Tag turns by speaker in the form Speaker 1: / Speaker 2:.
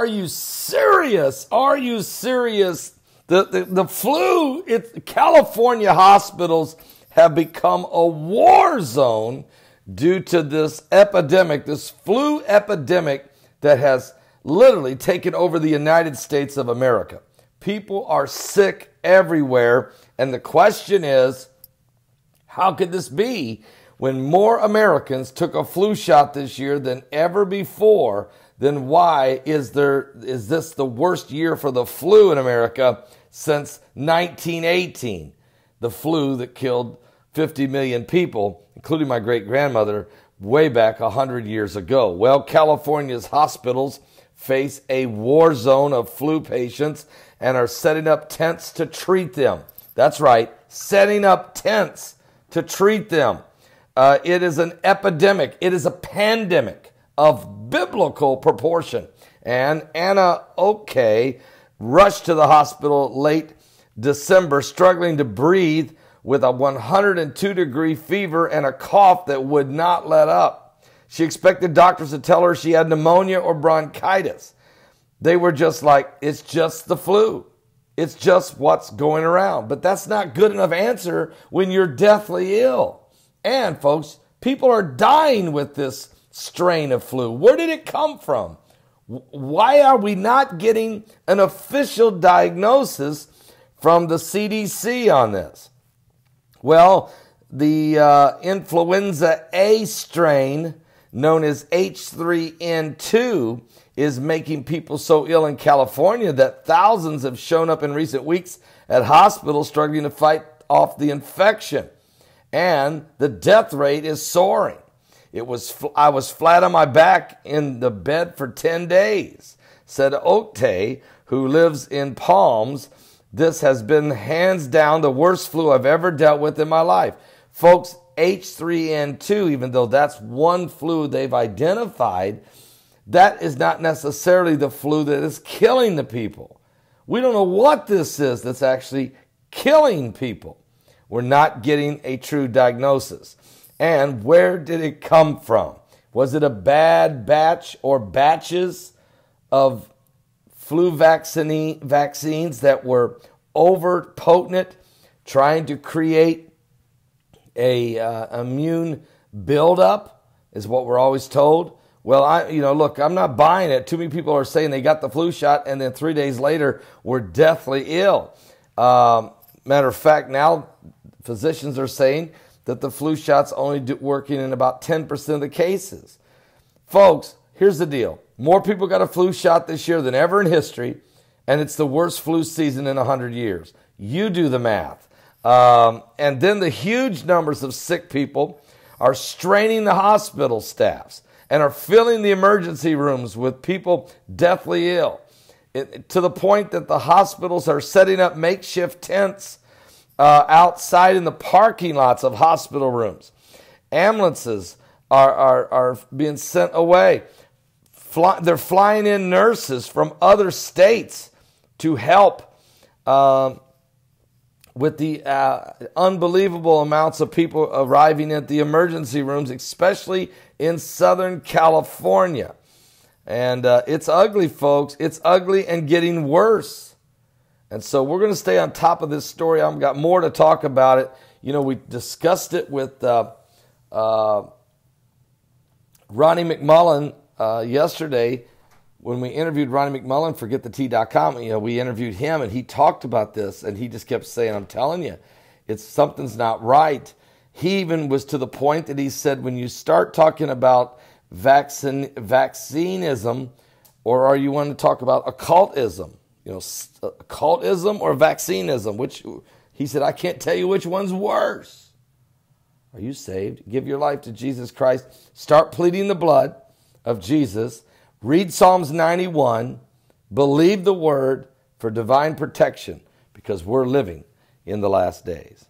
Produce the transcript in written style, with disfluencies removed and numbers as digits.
Speaker 1: Are you serious? Are you serious? The flu, California hospitals have become a war zone due to this epidemic, this flu epidemic that has literally taken over the United States of America. People are sick everywhere, and the question is, how could this be when more Americans took a flu shot this year than ever before? Then why is this the worst year for the flu in America since 1918? The flu that killed 50 million people, including my great-grandmother, way back 100 years ago. Well, California's hospitals face a war zone of flu patients and are setting up tents to treat them. That's right, setting up tents to treat them. It is an epidemic. It is a pandemic of biblical proportion. And Anna Oakey rushed to the hospital late December, struggling to breathe with a 102-degree fever and a cough that would not let up. She expected doctors to tell her she had pneumonia or bronchitis. They were just like, it's just the flu. It's just what's going around. But that's not good enough answer when you're deathly ill. And folks, people are dying with this strain of flu. Where did it come from? Why are we not getting an official diagnosis from the CDC on this? Well, the influenza A strain, known as H3N2, is making people so ill in California that thousands have shown up in recent weeks at hospitals struggling to fight off the infection. And the death rate is soaring. I was flat on my back in the bed for 10 days, said Oakey, who lives in Palms. This has been hands down the worst flu I've ever dealt with in my life. Folks, H3N2, even though that's one flu they've identified, that is not necessarily the flu that is killing the people. We don't know what this is that's actually killing people. We're not getting a true diagnosis. And where did it come from? Was it a bad batch or batches of flu vaccines that were overpotent, trying to create a immune buildup, is what we're always told? Well, look, I'm not buying it. Too many people are saying they got the flu shot and then 3 days later were deathly ill. Matter of fact, now physicians are saying that the flu shot's only working in about 10% of the cases. Folks, here's the deal. More people got a flu shot this year than ever in history, and it's the worst flu season in 100 years. You do the math. And then the huge numbers of sick people are straining the hospital staffs and are filling the emergency rooms with people deathly ill, to the point that the hospitals are setting up makeshift tents outside in the parking lots of hospital rooms. Ambulances are being sent away. They're flying in nurses from other states to help with the unbelievable amounts of people arriving at the emergency rooms, especially in Southern California. And it's ugly, folks. It's ugly and getting worse. And so we're going to stay on top of this story. I've got more to talk about it. We discussed it with Ronnie McMullen yesterday when we interviewed Ronnie McMullen for GetTheT.com. We interviewed him and he talked about this and he just kept saying, I'm telling you, something's not right. He even was to the point that he said, when you start talking about vaccinism, or are you want to talk about occultism? Occultism or vaccinism, which he said, I can't tell you which one's worse. Are you saved? Give your life to Jesus Christ. Start pleading the blood of Jesus. Read Psalms 91. Believe the word for divine protection, because we're living in the last days.